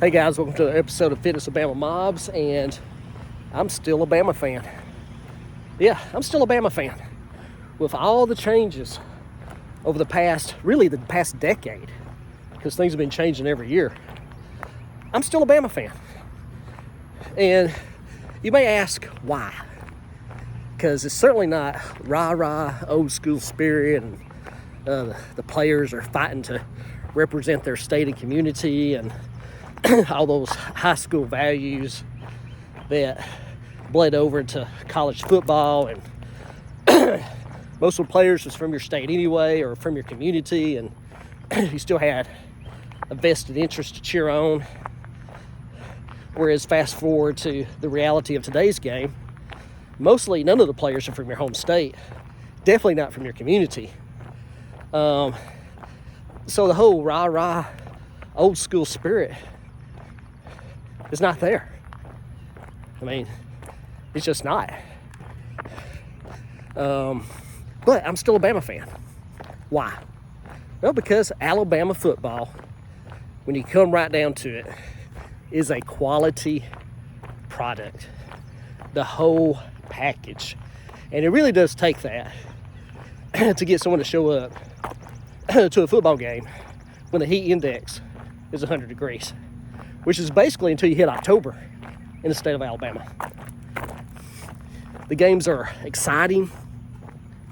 Hey guys, welcome to an episode of Fitness of Bama Mobs, and I'm still a Bama fan. Yeah, I'm still a Bama fan. With all the changes over the past decade, because things have been changing every year, I'm still a Bama fan. And you may ask why. Because it's certainly not rah-rah, old school spirit, and the players are fighting to represent their state and community, and all those high school values that bled over into college football. And most of the players was from your state anyway, or from your community, and you still had a vested interest to cheer on. Whereas fast forward to the reality of today's game, mostly none of the players are from your home state, definitely not from your community. So the whole rah-rah old school spirit is not there. I mean, it's just not. But I'm still a Bama fan. Why? Well, because Alabama football, when you come right down to it, is a quality product. The whole package. And it really does take that to get someone to show up to a football game when the heat index is 100 degrees, which is basically until you hit October in the state of Alabama. The games are exciting,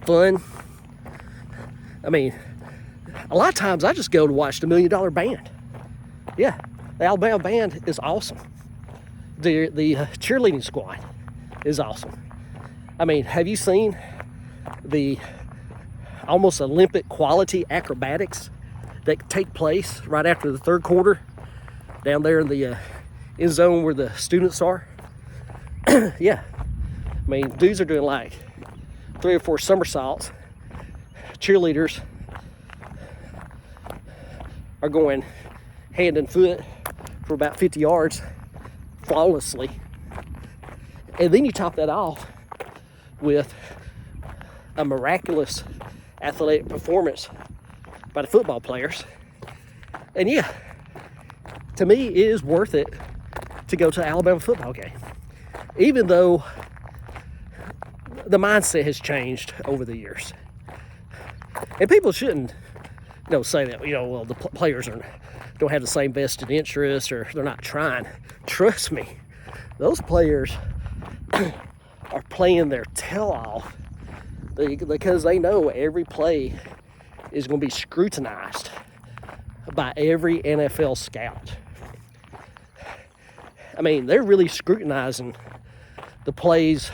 fun. I mean, a lot of times I just go to watch the $1 Million Band. Yeah, the Alabama band is awesome. The cheerleading squad is awesome. I mean, have you seen the almost Olympic quality acrobatics that take place right after the third quarter down there in the end zone where the students are? Yeah, I mean, dudes are doing like 3 or 4 somersaults. Cheerleaders are going hand and foot for about 50 yards flawlessly. And then you top that off with a miraculous athletic performance by the football players. And yeah, to me, it is worth it to go to an Alabama football game. Even though the mindset has changed over the years. And people shouldn't, say that, well, the players don't have the same vested interest, or they're not trying. Trust me, those players are playing their tail off because they know every play is going to be scrutinized by every NFL scout. I mean, they're really scrutinizing the plays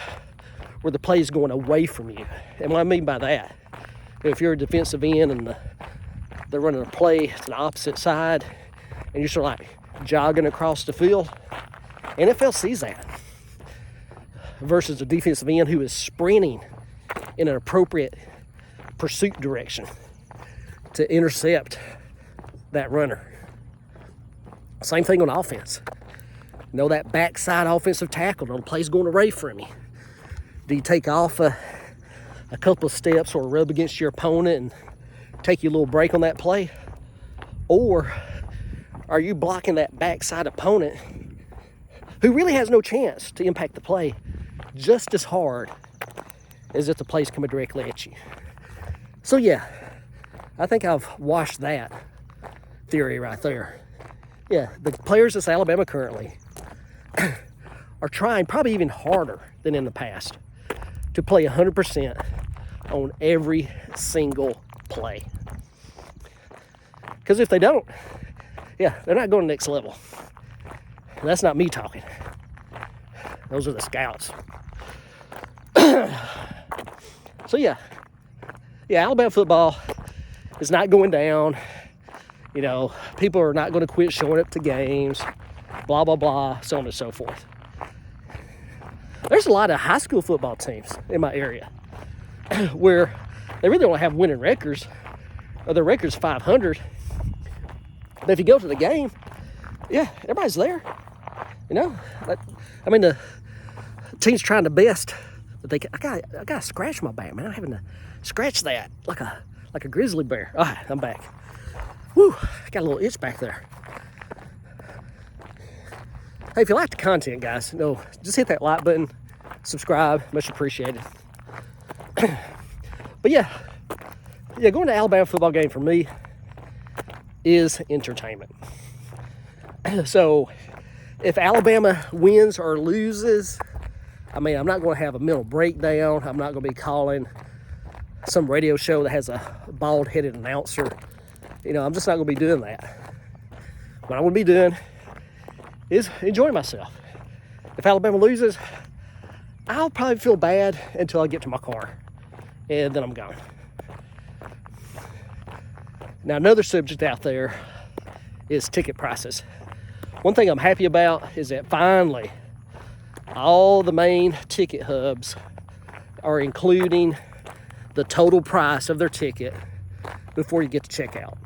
where the play is going away from you. And what I mean by that, if you're a defensive end and they're running a play to the opposite side and you're sort of like jogging across the field, NFL sees that. Versus a defensive end who is sprinting in an appropriate pursuit direction to intercept that runner. Same thing on offense. That backside offensive tackle, the play's going away from you. Do you take off a couple of steps or rub against your opponent and take you a little break on that play? Or are you blocking that backside opponent who really has no chance to impact the play just as hard as if the play's coming directly at you? So yeah, I think I've washed that theory right there. Yeah, the players at Alabama currently are trying probably even harder than in the past to play 100% on every single play. Because if they don't, they're not going to the next level. And that's not me talking. Those are the scouts. So yeah, Alabama football is not going down. People are not going to quit showing up to games, blah, blah, blah, so on and so forth. There's a lot of high school football teams in my area where they really don't have winning records, or their record's 500. But if you go to the game, everybody's there. The team's trying the best that they can. I gotta scratch my back, man. I'm having to scratch that like a grizzly bear. All right, I'm back. Whew, I got a little itch back there. Hey, if you like the content, guys, just hit that like button, subscribe, much appreciated. But yeah, going to Alabama football game for me is entertainment. So if Alabama wins or loses, I mean, I'm not going to have a mental breakdown. I'm not going to be calling some radio show that has a bald-headed announcer. I'm just not going to be doing that. What I'm going to be doing is enjoying myself. If Alabama loses, I'll probably feel bad until I get to my car, and then I'm gone. Now, another subject out there is ticket prices. One thing I'm happy about is that finally all the main ticket hubs are including the total price of their ticket before you get to checkout.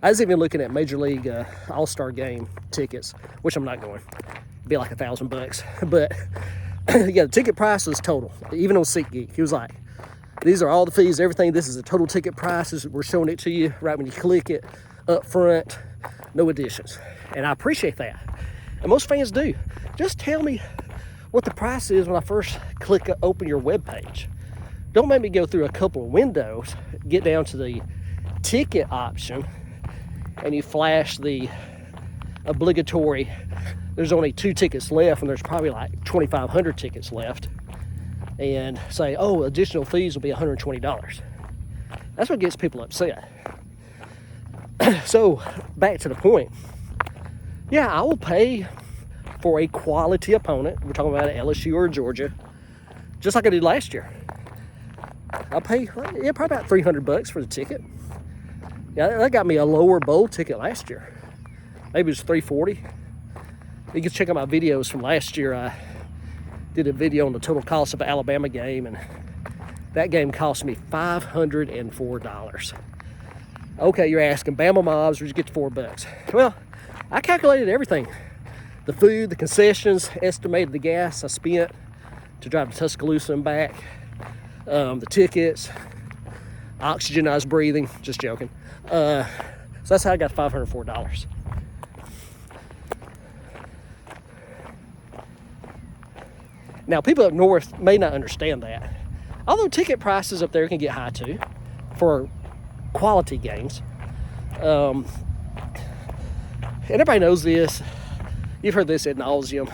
I was even looking at Major League All-Star Game tickets, which I'm not going. It'd be like $1,000, but yeah, the ticket price was total. Even on SeatGeek, he was like, these are all the fees, everything. This is the total ticket prices. We're showing it to you right when you click it up front, no additions. And I appreciate that. And most fans do. Just tell me what the price is when I first click open your web page. Don't make me go through a couple of windows, get down to the ticket option, and you flash the obligatory, there's only 2 tickets left, and there's probably like 2,500 tickets left, and say, oh, additional fees will be $120. That's what gets people upset. So, back to the point. Yeah, I will pay for a quality opponent. We're talking about LSU or Georgia, just like I did last year. I'll pay, probably about $300 for the ticket. Yeah, that got me a lower bowl ticket last year. Maybe it was $340. You can check out my videos from last year. I did a video on the total cost of an Alabama game, and that game cost me $504. Okay, you're asking, Bama mobs, where'd you get the $4? Well, I calculated everything. The food, the concessions, estimated the gas I spent to drive to Tuscaloosa and back, the tickets, oxygen I was breathing, just joking. So that's how I got $504. Now, people up north may not understand that. Although ticket prices up there can get high too for quality games. And everybody knows this. You've heard this ad nauseum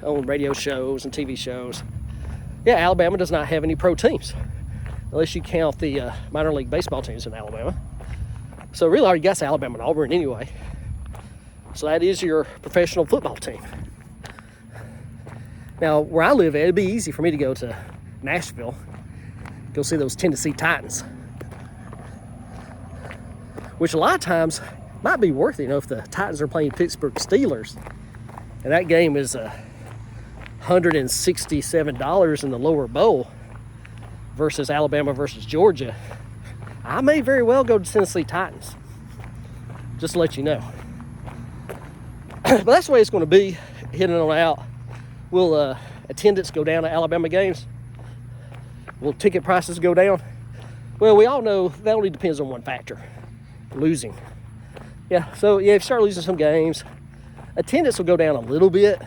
on radio shows and TV shows. Yeah, Alabama does not have any pro teams, unless you count the minor league baseball teams in Alabama. So really all you got is Alabama and Auburn anyway. So that is your professional football team. Now, where I live at, it'd be easy for me to go to Nashville, go see those Tennessee Titans, which a lot of times might be worth it, if the Titans are playing Pittsburgh Steelers, and that game is $167 in the lower bowl versus Alabama versus Georgia. I may very well go to Tennessee Titans, just to let you know. But that's the way it's going to be, hitting on out. Will attendance go down at Alabama games? Will ticket prices go down? Well, we all know that only depends on one factor, losing. Yeah, so yeah, if you start losing some games, attendance will go down a little bit,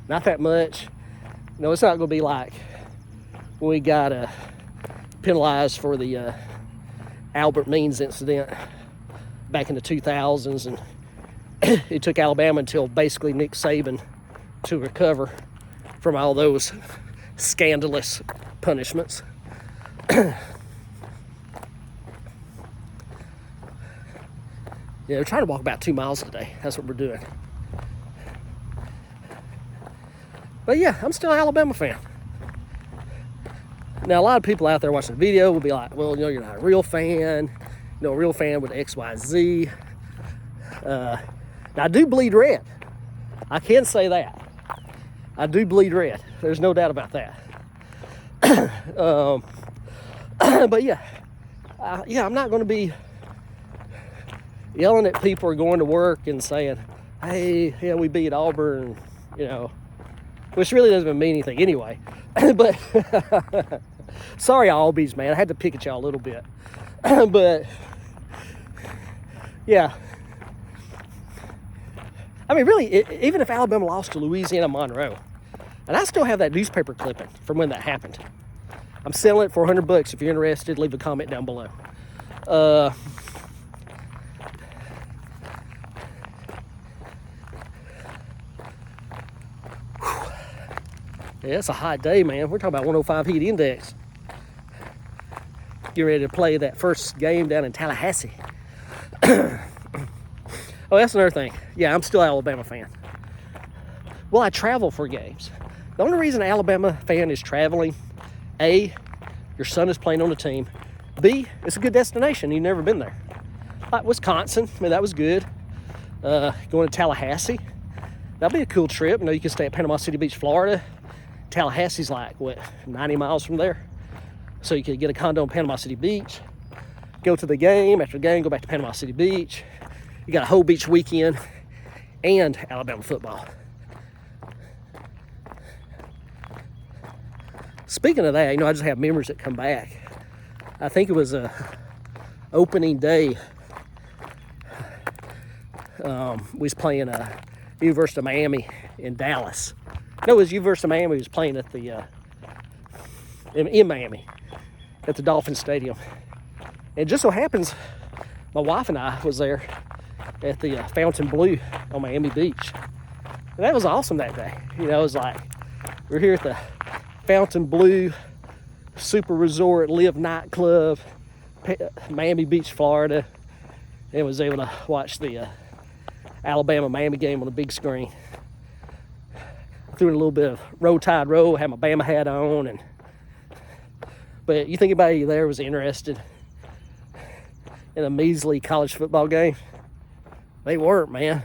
not that much. It's not going to be like when we got penalized for the Albert Means incident back in the 2000s, and it took Alabama until basically Nick Saban to recover from all those scandalous punishments. Yeah, we're trying to walk about 2 miles today. That's what we're doing. But yeah, I'm still an Alabama fan. Now, a lot of people out there watching the video will be like, well, you're not a real fan. A real fan with X, Y, Z. Now, I do bleed red. I can say that. I do bleed red. There's no doubt about that. But yeah, I'm not going to be yelling at people or going to work and saying, hey, yeah, we beat Auburn, which really doesn't even mean anything anyway. But sorry, Albies, man. I had to pick at y'all a little bit. But yeah, I mean, really, even if Alabama lost to Louisiana Monroe, and I still have that newspaper clipping from when that happened. I'm selling it for $100. If you're interested, leave a comment down below. Yeah, it's a hot day, man. We're talking about 105 heat index. Get ready to play that first game down in Tallahassee. Oh, that's another thing. Yeah, I'm still an Alabama fan. Well, I travel for games. The only reason an Alabama fan is traveling, A, your son is playing on the team. B, it's a good destination. You've never been there. Like Wisconsin, I mean, that was good. Going to Tallahassee, that'll be a cool trip. You know, you can stay at Panama City Beach, Florida. Tallahassee's like, what, 90 miles from there? So you could get a condo in Panama City Beach, go to the game, after the game, go back to Panama City Beach. You got a whole beach weekend and Alabama football. Speaking of that, you know, I just have memories that come back. I think it was opening day. We was playing University of Miami in Dallas. No, it was University of Miami. We was playing at the in Miami at the Dolphin Stadium. And just so happens, my wife and I was there at the Fountain Blue on Miami Beach. And that was awesome that day. You know, it was like, we're here at the Fountain Blue Super Resort Live Nightclub, Miami Beach, Florida, and was able to watch the Alabama-Miami game on the big screen. Threw in a little bit of Roll Tide Roll, had my Bama hat on, but you think anybody there was interested in a measly college football game? They weren't, man.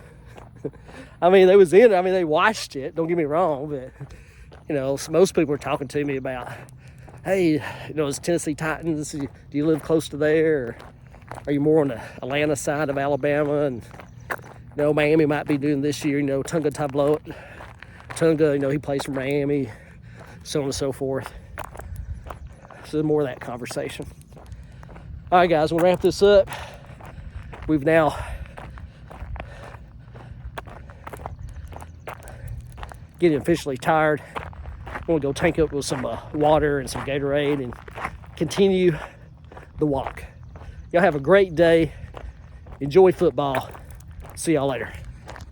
I mean, they was in it. I mean, they watched it. Don't get me wrong, but you know, most people were talking to me about, hey, you know, it's Tennessee Titans. Do you live close to there? Or are you more on the Atlanta side of Alabama? And you know, Miami might be doing this year. You know, Tunga, you know, he plays for Miami, so on and so forth. So more of that conversation. All right, guys, we'll wrap this up. We've now getting officially tired. I'm gonna go tank up with some water and some Gatorade and continue the walk. Y'all have a great day. Enjoy football. See y'all later.